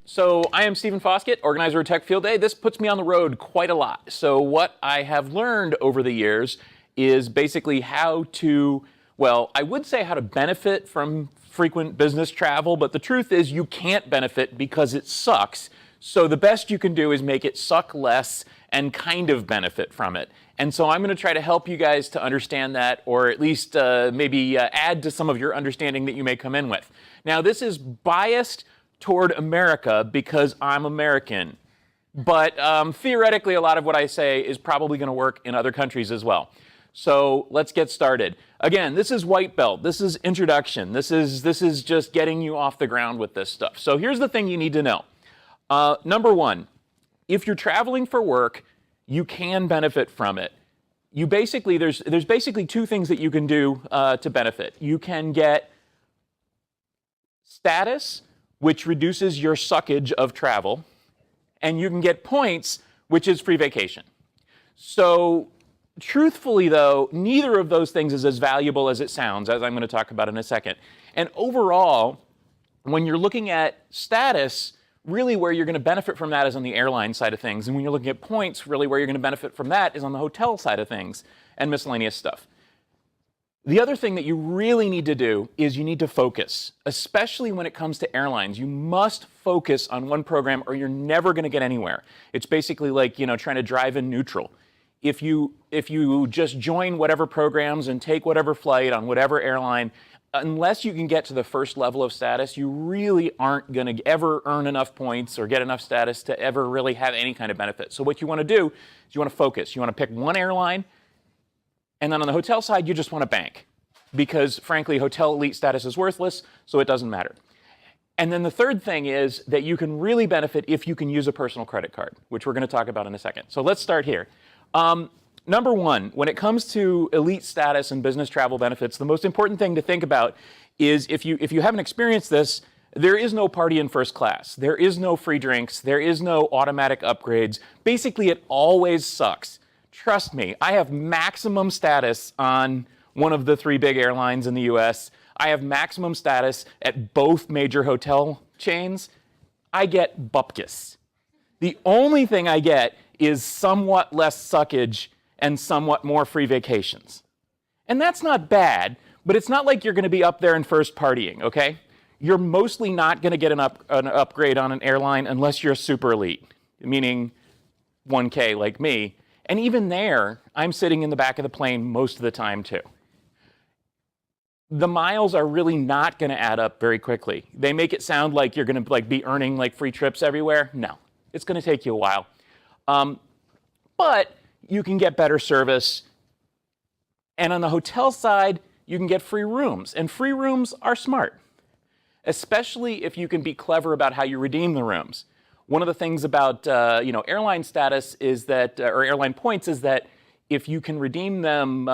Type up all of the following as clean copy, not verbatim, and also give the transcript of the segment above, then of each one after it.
So I am Stephen Foskett, organizer of Tech Field Day. This puts me on the road quite a lot. So what I have learned over the years is basically how to, well, I would say how to benefit from frequent business travel, but the truth is you can't benefit because it sucks. So the best you can do is make it suck less and kind of benefit from it. And so I'm going to try to help you guys to understand that, or at least maybe add to some of your understanding that you may come in with. Now, this is biased toward America because I'm American. But theoretically, a lot of what I say is probably going to work in other countries as well. So let's get started. Again, this is white belt. This is introduction. This is just getting you off the ground with this stuff. So here's the thing you need to know. Number one, if you're traveling for work, you can benefit from it. You basically, there's basically two things that you can do to benefit. You can get status, which reduces your suckage of travel, and you can get points, which is free vacation. So truthfully, though, neither of those things is as valuable as it sounds, as I'm going to talk about in a second. And overall, when you're looking at status, really where you're going to benefit from that is on the airline side of things. And when you're looking at points, really where you're going to benefit from that is on the hotel side of things and miscellaneous stuff. The other thing that you really need to do is you need to focus, especially when it comes to airlines. You must focus on one program or you're never going to get anywhere. It's basically like, trying to drive in neutral. If you just join whatever programs and take whatever flight on whatever airline, unless you can get to the first level of status, you really aren't going to ever earn enough points or get enough status to ever really have any kind of benefit. So what you want to do is you want to focus. You want to pick one airline, and then on the hotel side, you just want to bank. Because frankly, hotel elite status is worthless, so it doesn't matter. And then the third thing is that you can really benefit if you can use a personal credit card, which we're going to talk about in a second. So let's start here. Number one, when it comes to elite status and business travel benefits, the most important thing to think about is if you haven't experienced this, there is no party in first class. There is no free drinks. There is no automatic upgrades. Basically, it always sucks. Trust me, I have maximum status on one of the three big airlines in the US. I have maximum status at both major hotel chains. I get bupkis. The only thing I get is somewhat less suckage and somewhat more free vacations. And that's not bad, but it's not like you're going to be up there and first partying, okay? You're mostly not going to get an upgrade on an airline unless you're a super elite, meaning 1K like me. And even there, I'm sitting in the back of the plane most of the time too. The miles are really not going to add up very quickly. They make it sound like you're going to be earning free trips everywhere. No, it's going to take you a while. But you can get better service. And on the hotel side, you can get free rooms. And free rooms are smart, especially if you can be clever about how you redeem the rooms. One of the things about airline status is that, or airline points, is that if you can redeem them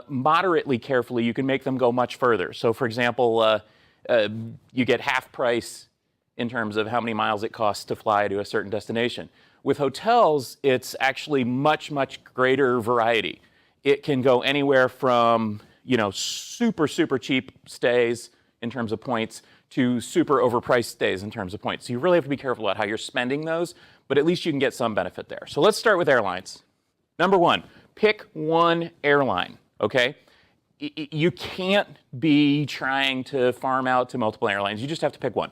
moderately carefully, you can make them go much further. So for example, you get half price in terms of how many miles it costs to fly to a certain destination. With hotels, it's actually much, much greater variety. It can go anywhere from, super, super cheap stays in terms of points to super overpriced stays in terms of points. So you really have to be careful about how you're spending those, but at least you can get some benefit there. So let's start with airlines. Number one, pick one airline, okay? You can't be trying to farm out to multiple airlines. You just have to pick one.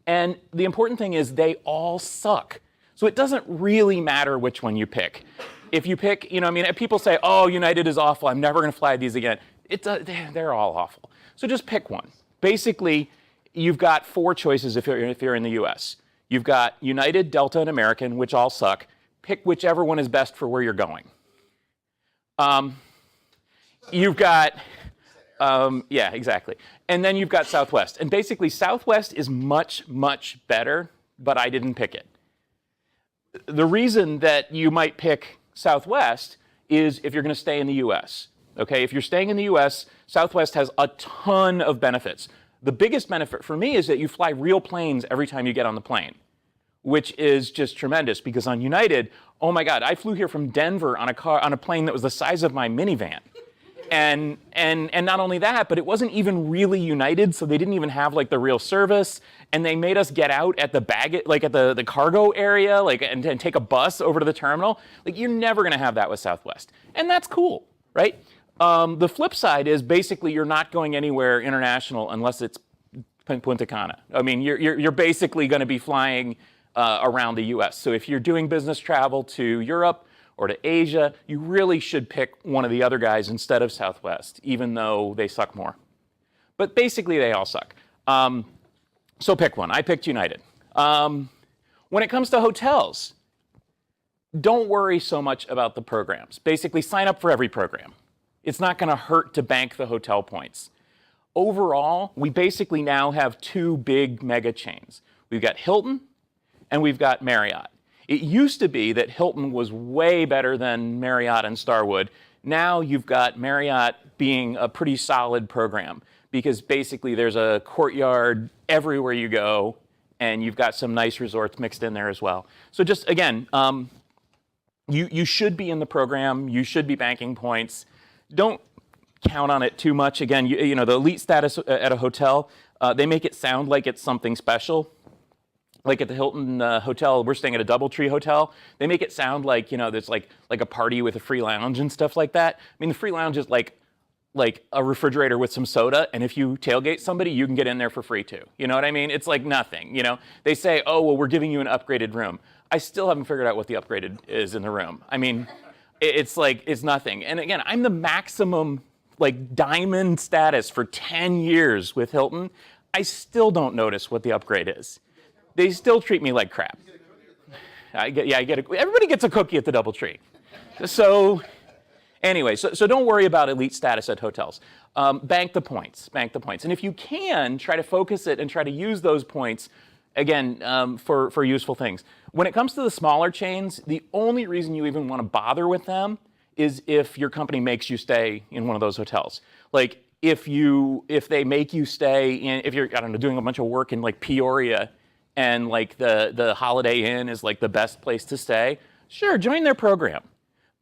And the important thing is they all suck. So it doesn't really matter which one you pick. If you pick, people say, oh, United is awful. I'm never going to fly these again. They're all awful. So just pick one. Basically, you've got four choices if you're in the US. You've got United, Delta, and American, which all suck. Pick whichever one is best for where you're going. You've got, yeah, exactly. And then you've got Southwest. And basically, Southwest is much, much better, but I didn't pick it. The reason that you might pick Southwest is if you're going to stay in the US. Okay, if you're staying in the US, Southwest has a ton of benefits. The biggest benefit for me is that you fly real planes every time you get on the plane, which is just tremendous because on United, oh my God, I flew here from Denver on a plane that was the size of my minivan. And not only that, but it wasn't even really United, so they didn't even have like the real service. And they made us get out at the baggage, like at the cargo area, like and take a bus over to the terminal. Like you're never going to have that with Southwest, and that's cool, right? The flip side is basically you're not going anywhere international unless it's Punta Cana. I mean, you're basically going to be flying around the U.S. So if you're doing business travel to Europe or to Asia, you really should pick one of the other guys instead of Southwest, even though they suck more. But basically, they all suck. So pick one. I picked United. When it comes to hotels, don't worry so much about the programs. Basically, sign up for every program. It's not going to hurt to bank the hotel points. Overall, we basically now have two big mega chains. We've got Hilton and we've got Marriott. It used to be that Hilton was way better than Marriott and Starwood. Now you've got Marriott being a pretty solid program because basically there's a courtyard everywhere you go and you've got some nice resorts mixed in there as well. So just again, you should be in the program. You should be banking points. Don't count on it too much. Again, you know, the elite status at a hotel, they make it sound like it's something special. Like at the Hilton hotel, we're staying at a DoubleTree hotel. They make it sound like, you know, there's like a party with a free lounge and stuff like that. I mean, the free lounge is like a refrigerator with some soda, and if you tailgate somebody, you can get in there for free too. You know what I mean? It's like nothing, you know? They say, oh, well, we're giving you an upgraded room. I still haven't figured out what the upgraded is in the room. I mean, it's like, it's nothing. And again, I'm the maximum like diamond status for 10 years with Hilton. I still don't notice what the upgrade is. They still treat me like crap. Everybody gets a cookie at the DoubleTree. So anyway, so don't worry about elite status at hotels. Bank the points. And if you can, try to focus it and try to use those points, again, for useful things. When it comes to the smaller chains, the only reason you even want to bother with them is if your company makes you stay in one of those hotels. Like if they make you stay in, if you're, I don't know, doing a bunch of work in like Peoria, and like the Holiday Inn is like the best place to stay, sure, join their program.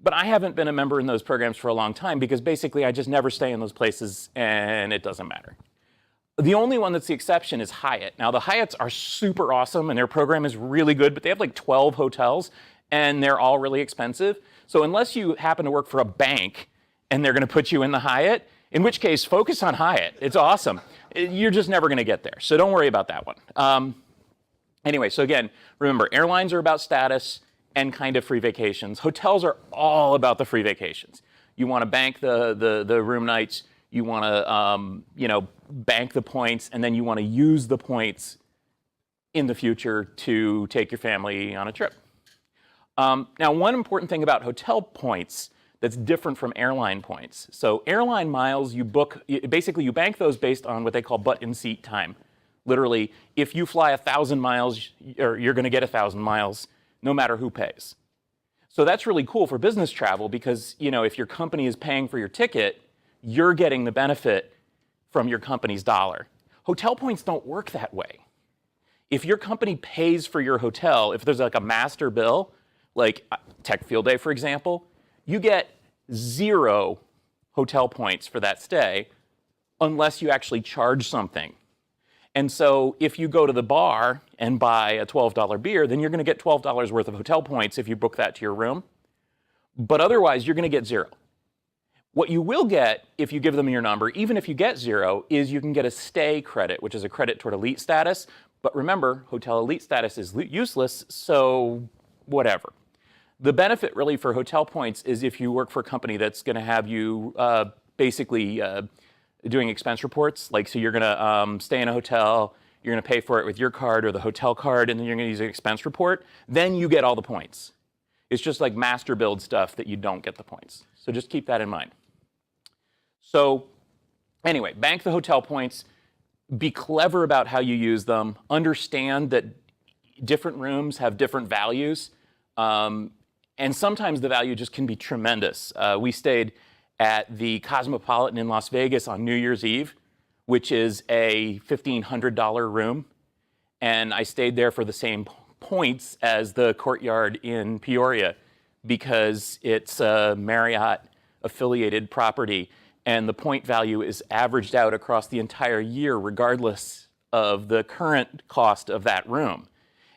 But I haven't been a member in those programs for a long time because basically I just never stay in those places and it doesn't matter. The only one that's the exception is Hyatt. Now the Hyatts are super awesome and their program is really good, but they have like 12 hotels and they're all really expensive. So unless you happen to work for a bank and they're gonna put you in the Hyatt, in which case focus on Hyatt, it's awesome. You're just never gonna get there, so don't worry about that one. Anyway, so again, remember, airlines are about status and kind of free vacations. Hotels are all about the free vacations. You want to bank the room nights, you want to you know, bank the points, and then you want to use the points in the future to take your family on a trip. Now, one important thing about hotel points that's different from airline points. So airline miles, basically you bank those based on what they call butt-in-seat time. Literally, if you fly 1,000 miles, or you're going to get 1,000 miles, no matter who pays. So that's really cool for business travel because, you know, if your company is paying for your ticket, you're getting the benefit from your company's dollar. Hotel points don't work that way. If your company pays for your hotel, if there's like a master bill, like Tech Field Day, for example, you get 0 hotel points for that stay unless you actually charge something. And so if you go to the bar and buy a $12 beer, then you're going to get $12 worth of hotel points if you book that to your room. But otherwise, you're going to get 0. What you will get if you give them your number, even if you get 0, is you can get a stay credit, which is a credit toward elite status. But remember, hotel elite status is useless, so whatever. The benefit really for hotel points is if you work for a company that's going to have you basically doing expense reports, like so you're gonna stay in a hotel, you're gonna pay for it with your card or the hotel card, and then you're gonna use an expense report, then you get all the points. It's just like master build stuff that you don't get the points. So just keep that in mind. So anyway, bank the hotel points, be clever about how you use them, understand that different rooms have different values, and sometimes the value just can be tremendous. We stayed at the Cosmopolitan in Las Vegas on New Year's Eve, which is a $1,500 room. And I stayed there for the same points as the courtyard in Peoria because it's a Marriott affiliated property. and the point value is averaged out across the entire year regardless of the current cost of that room.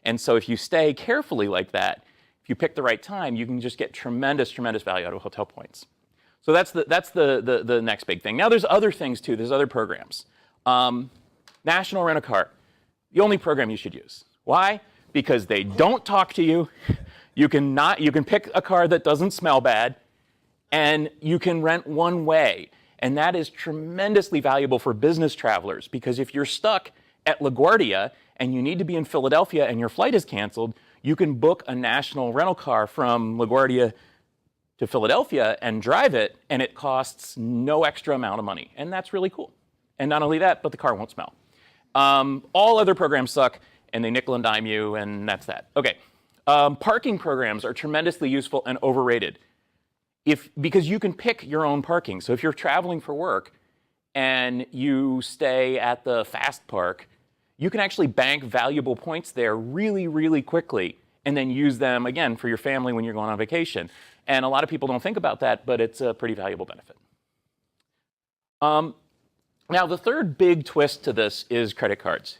And so if you stay carefully like that, if you pick the right time, you can just get tremendous value out of hotel points. So that's the next big thing. Now there's other things too. There's other programs. National Rent-A-Car, the only program you should use. Why? Because they don't talk to you. You can pick a car that doesn't smell bad, and you can rent one way. And that is tremendously valuable for business travelers, because if you're stuck at LaGuardia and you need to be in Philadelphia and your flight is canceled, you can book a national rental car from LaGuardia to Philadelphia and drive it, and it costs no extra amount of money. And that's really cool. And not only that, but the car won't smell. All other programs suck, and they nickel and dime you, and that's that. Okay. Parking programs are tremendously useful and overrated because you can pick your own parking. So if you're traveling for work and you stay at the Fast Park, you can actually bank valuable points there really quickly and then use them again for your family when you're going on vacation. And a lot of people don't think about that, but it's a pretty valuable benefit. Now, the third big twist to this is credit cards.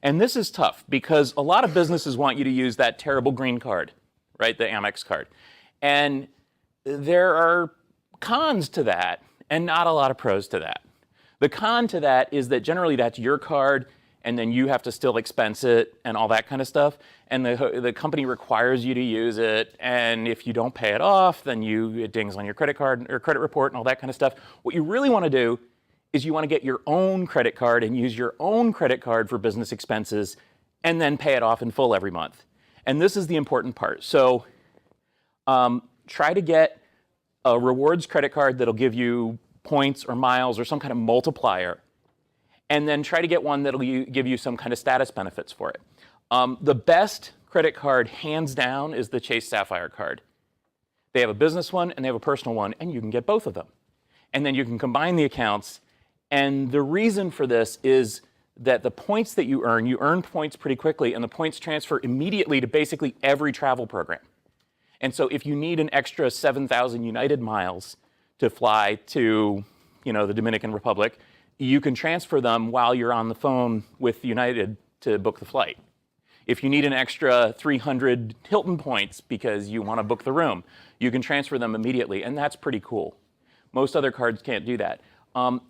And this is tough because a lot of businesses want you to use that terrible green card, right, the Amex card. And there are cons to that and not a lot of pros to that. The con to that is that generally that's your card and then you have to still expense it and all that kind of stuff. And the company requires you to use it. And if you don't pay it off, then it dings on your credit card or credit report and all that kind of stuff. What you really want to do is you want to get your own credit card and use your own credit card for business expenses and then pay it off in full every month. And this is the important part. So try to get a rewards credit card that'll give you points or miles or some kind of multiplier, and then try to get one that'll give you some kind of status benefits for it. The best credit card, hands down, is the Chase Sapphire card. They have a business one and they have a personal one, and you can get both of them. And then you can combine the accounts. And the reason for this is that the points that you earn points pretty quickly, and the points transfer immediately to basically every travel program. And so if you need an extra 7,000 United miles to fly to, the Dominican Republic, you can transfer them while you're on the phone with United to book the flight. If you need an extra 300 Hilton points because you want to book the room, you can transfer them immediately, and that's pretty cool. Most other cards can't do that.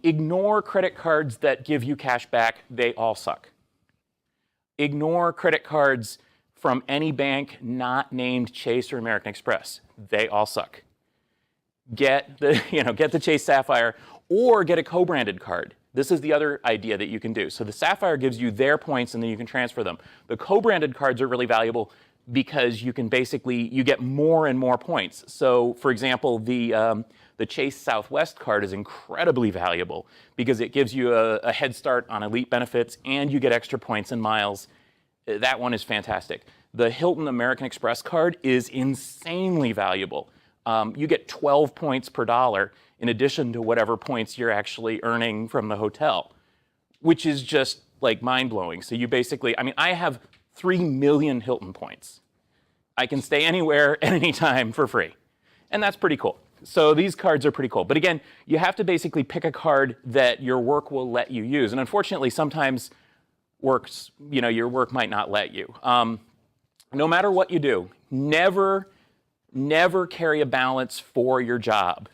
Ignore credit cards that give you cash back. They all suck. Ignore credit cards from any bank not named Chase or American Express. They all suck. Get the Chase Sapphire or get a co-branded card. This is the other idea that you can do. So the Sapphire gives you their points and then you can transfer them. The co-branded cards are really valuable because you get more and more points. So for example, the Chase Southwest card is incredibly valuable because it gives you a head start on elite benefits and you get extra points and miles. That one is fantastic. The Hilton American Express card is insanely valuable. You get 12 points per dollar in addition to whatever points you're actually earning from the hotel, which is just like mind-blowing. So you basically, I have 3 million Hilton points. I can stay anywhere at any time for free. And that's pretty cool. So these cards are pretty cool. But again, you have to basically pick a card that your work will let you use. And unfortunately, sometimes your work might not let you. No matter what you do, never carry a balance for your job.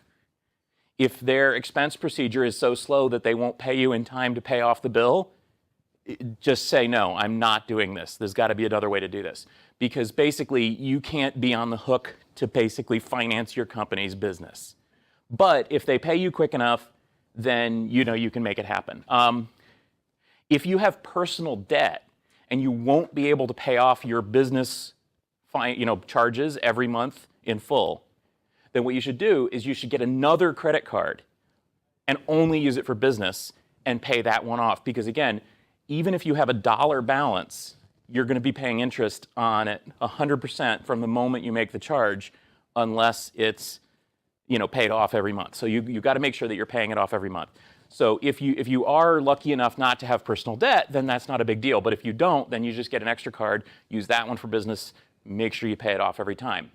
If their expense procedure is so slow that they won't pay you in time to pay off the bill, just say, no, I'm not doing this. There's got to be another way to do this. Because basically, you can't be on the hook to basically finance your company's business. But if they pay you quick enough, then you can make it happen. If you have personal debt and you won't be able to pay off your business charges every month in full, then what you should do is you should get another credit card and only use it for business and pay that one off. Because again, even if you have a dollar balance, you're going to be paying interest on it 100% from the moment you make the charge, unless it's paid off every month. So you've got to make sure that you're paying it off every month. So if you are lucky enough not to have personal debt, then that's not a big deal. But if you don't, then you just get an extra card, use that one for business, make sure you pay it off every time.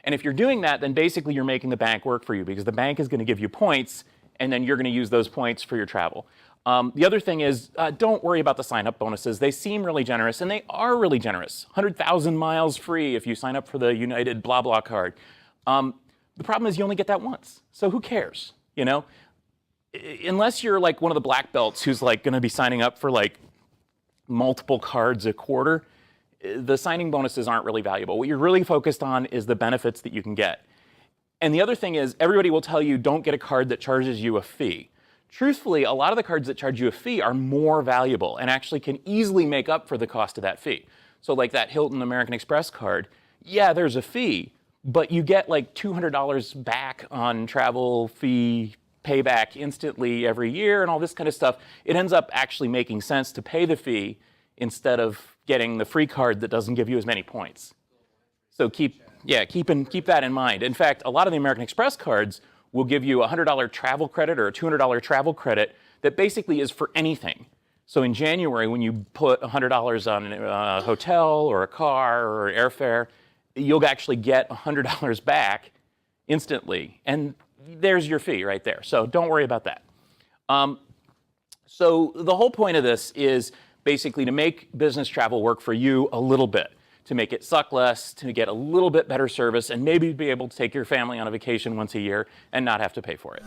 And if you're doing that, then basically you're making the bank work for you, because the bank is going to give you points and then you're going to use those points for your travel. The other thing is, don't worry about the sign-up bonuses. They seem really generous, and they are really generous. 100,000 miles free if you sign up for the United blah blah card. The problem is you only get that once, so who cares, you know? Unless you're like one of the black belts who's like going to be signing up for like multiple cards a quarter, the signing bonuses aren't really valuable. What you're really focused on is the benefits that you can get. And the other thing is, everybody will tell you don't get a card that charges you a fee. Truthfully, a lot of the cards that charge you a fee are more valuable and actually can easily make up for the cost of that fee. So like that Hilton American Express card, yeah, there's a fee, but you get like $200 back on travel fee payback instantly every year and all this kind of stuff. It ends up actually making sense to pay the fee instead of getting the free card that doesn't give you as many points. So keep that in mind. In fact, a lot of the American Express cards will give you a $100 travel credit or a $200 travel credit that basically is for anything. So in January, when you put $100 on a hotel or a car or airfare, you'll actually get $100 back instantly. And there's your fee right there. So don't worry about that. So the whole point of this is basically to make business travel work for you a little bit, to make it suck less, to get a little bit better service, and maybe be able to take your family on a vacation once a year and not have to pay for it.